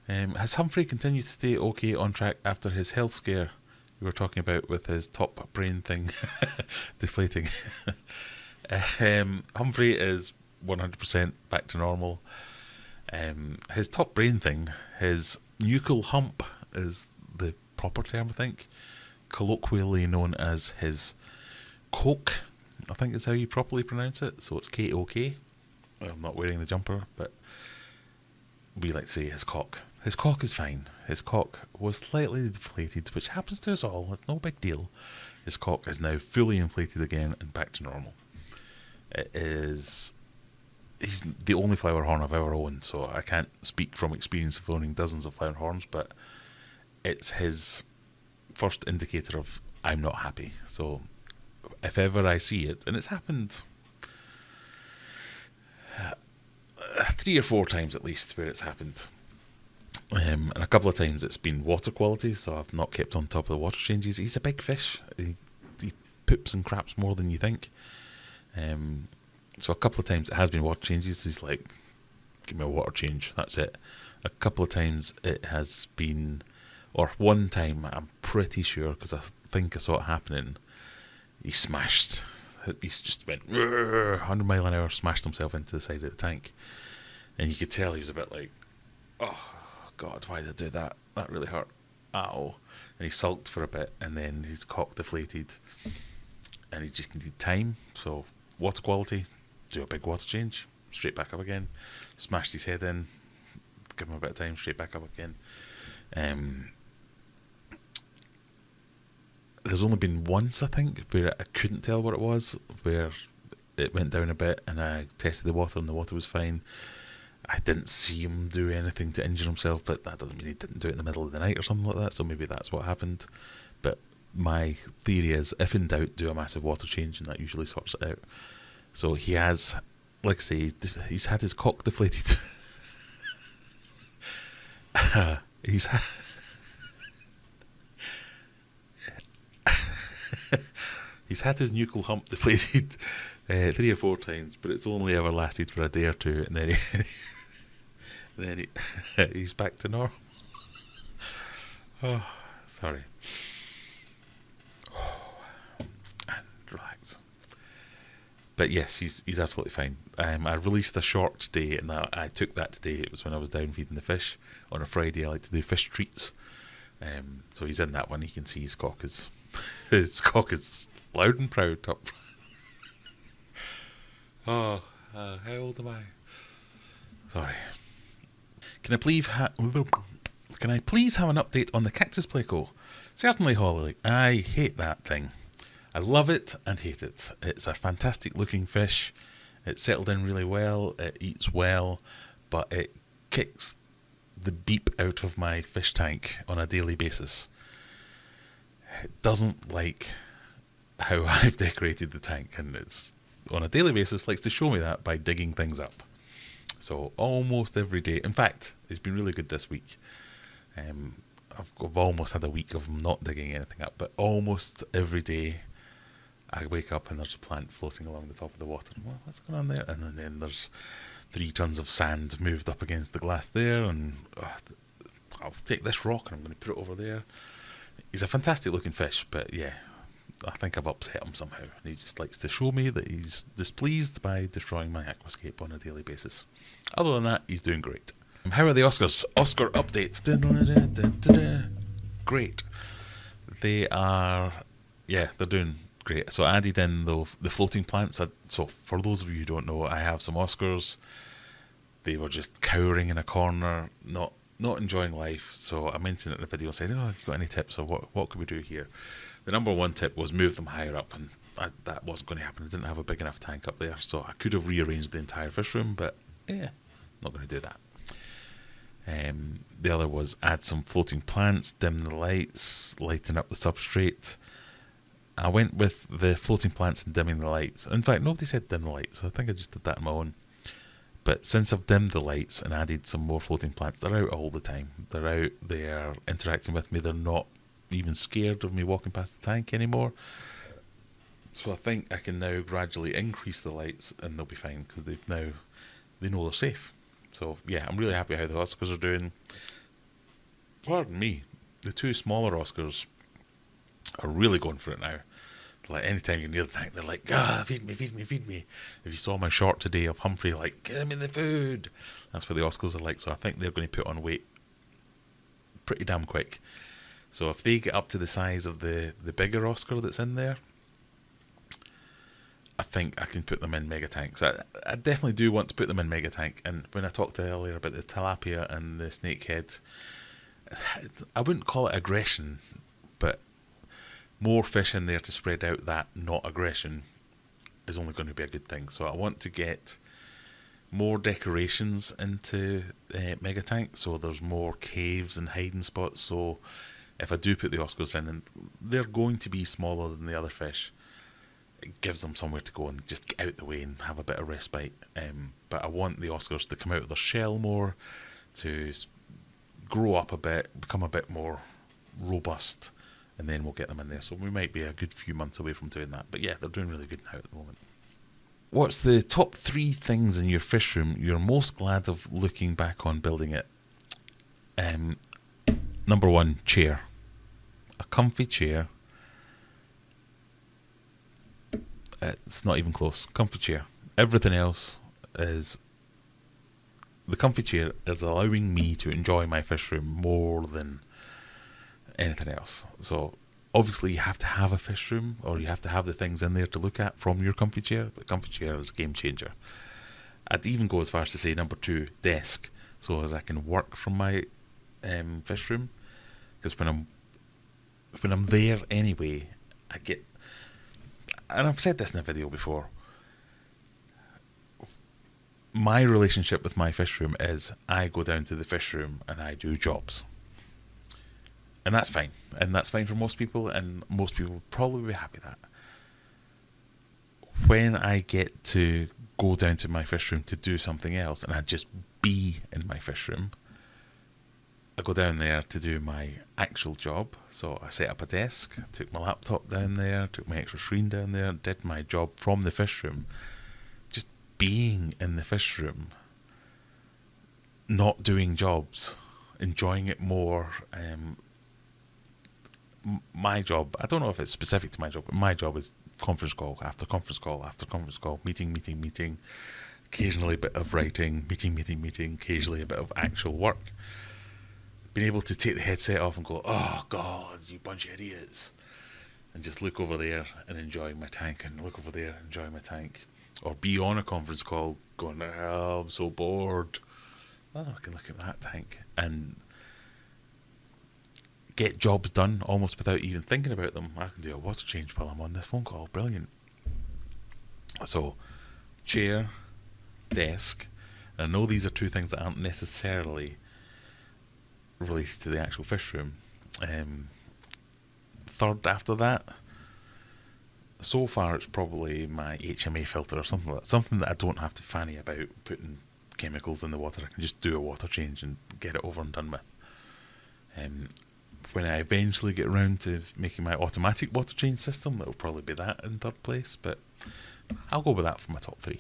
Has Humphrey continued to stay okay on track after his health scare we were talking about with his top brain thing deflating? Humphrey is 100% back to normal. His top brain thing, his nuchal hump is the proper term, I think, colloquially known as his coke, I think is how you properly pronounce it, so it's K-O-K. I'm not wearing the jumper, but we like to say his cock. His cock is fine. His cock was slightly deflated, which happens to us all, it's no big deal. His cock is now fully inflated again and back to normal. It is... He's the only flower horn I've ever owned, so I can't speak from experience of owning dozens of flower horns, but it's his first indicator of I'm not happy. So if ever I see it, and it's happened 3 or 4 times at least where it's happened, and a couple of times it's been water quality, so I've not kept on top of the water changes. He's a big fish. He poops and craps more than you think. So a couple of times it has been water changes. He's like, give me a water change, that's it. A couple of times it has been, or one time I'm pretty sure, because I think I saw it happening, he smashed. He's just went 100 mile an hour, smashed himself into the side of the tank. And you could tell he was a bit like, oh God, why did I do that? That really hurt. Ow. And he sulked for a bit, and then his cock deflated, and he just needed time. So water quality, do a big water change, straight back up again. Smashed his head in, give him a bit of time, straight back up again. There's only been once, I think, where I couldn't tell what it was, where it went down a bit and I tested the water and the water was fine. I didn't see him do anything to injure himself, but that doesn't mean he didn't do it in the middle of the night or something like that, so maybe that's what happened. But my theory is, if in doubt, do a massive water change, and that usually sorts it out. So he has, like I say, he's had his cock deflated. He's he's had his nuchal hump deflated 3 or 4 times, but it's only ever lasted for a day or two, and then he's back to normal. Oh, sorry. And relax. But yes, he's absolutely fine. I released a short today, and I took that today. It was when I was down feeding the fish. On a Friday, I like to do fish treats. So he's in that one. You can see his cock is his cock is loud and proud up. Oh, how old am I? Sorry. Can I please have an update on the cactus pleco? Certainly, Holly. I hate that thing. I love it and hate it. It's a fantastic looking fish. It settled in really well. It eats well, but it kicks the beep out of my fish tank on a daily basis. It doesn't like how I've decorated the tank, and it's on a daily basis likes to show me that by digging things up. So almost every day, in fact, it's been really good this week. I've almost had a week of not digging anything up, but almost every day I wake up and there's a plant floating along the top of the water. Well, what's going on there? And then there's 3 tons of sand moved up against the glass there, and I'll take this rock and I'm going to put it over there. He's a fantastic looking fish, but yeah, I think I've upset him somehow. He just likes to show me that he's displeased by destroying my aquascape on a daily basis. Other than that, he's doing great. How are the Oscars? Oscar update. Great. They are, yeah, they're doing great. So I added in the floating plants. So for those of you who don't know, I have some Oscars. They were just cowering in a corner, not enjoying life. So I mentioned it in the video and said, have you got any tips of what could we do here? The number one tip was move them higher up, and that wasn't going to happen. I didn't have a big enough tank up there, so I could have rearranged the entire fish room, but not going to do that. The other was add some floating plants, dim the lights, lighten up the substrate. I went with the floating plants and dimming the lights. In fact, nobody said dim the lights, so I think I just did that on my own. But since I've dimmed the lights and added some more floating plants, they're out all the time. They're out, they're interacting with me, they're not even scared of me walking past the tank anymore. So I think I can now gradually increase the lights and they'll be fine, because they know they're safe. So yeah, I'm really happy how the Oscars are doing. pardon me, the two smaller Oscars are really going for it now. Like, anytime you're near the tank, they're like, feed me, feed me, feed me. If you saw my short today of Humphrey, like, give me the food. That's what the Oscars are like. So I think they're going to put on weight pretty damn quick. So if they get up to the size of the bigger Oscar that's in there, I think I can put them in mega tanks. I definitely do want to put them in mega tank. And when I talked earlier about the tilapia and the snakehead, I wouldn't call it aggression, but more fish in there to spread out that not aggression is only going to be a good thing. So I want to get more decorations into mega tank, so there's more caves and hiding spots. So if I do put the Oscars in, and they're going to be smaller than the other fish, it gives them somewhere to go and just get out the way and have a bit of respite. But I want the Oscars to come out of their shell more, to grow up a bit, become a bit more robust, and then we'll get them in there. So we might be a good few months away from doing that. But yeah, they're doing really good now at the moment. What's the top 3 things in your fish room you're most glad of looking back on building it? Number 1, chair. A comfy chair. It's not even close. Comfy chair. Everything else is... The comfy chair is allowing me to enjoy my fish room more than anything else. So obviously you have to have a fish room, or you have to have the things in there to look at from your comfy chair. The comfy chair is a game changer. I'd even go as far as to say number 2, desk, so as I can work from my fish room. Because when I'm there anyway, I get, and I've said this in a video before, my relationship with my fish room is I go down to the fish room and I do jobs. And that's fine. And that's fine for most people, and most people will probably be happy with that. When I get to go down to my fish room to do something else, and I just be in my fish room, I go down there to do my actual job. So I set up a desk, took my laptop down there, took my extra screen down there, did my job from the fish room. Just being in the fish room, not doing jobs, enjoying it more. My job, I don't know if it's specific to my job, but my job is conference call after conference call after conference call, meeting, occasionally a bit of writing, meeting, occasionally a bit of actual work. Being able to take the headset off and go, oh God, you bunch of idiots, and just look over there and enjoy my tank, and look over there and enjoy my tank. Or be on a conference call going, oh, I'm so bored. Well, I can look at that tank and get jobs done almost without even thinking about them. I can do a water change while I'm on this phone call. Brilliant. So, chair, desk. And I know these are 2 things that aren't necessarily related to the actual fish room. Third after that, so far it's probably my HMA filter or something like that. Something that I don't have to fanny about putting chemicals in the water. I can just do a water change and get it over and done with. When I eventually get around to making my automatic water change system, that will probably be that in third place, but I'll go with that for my top 3.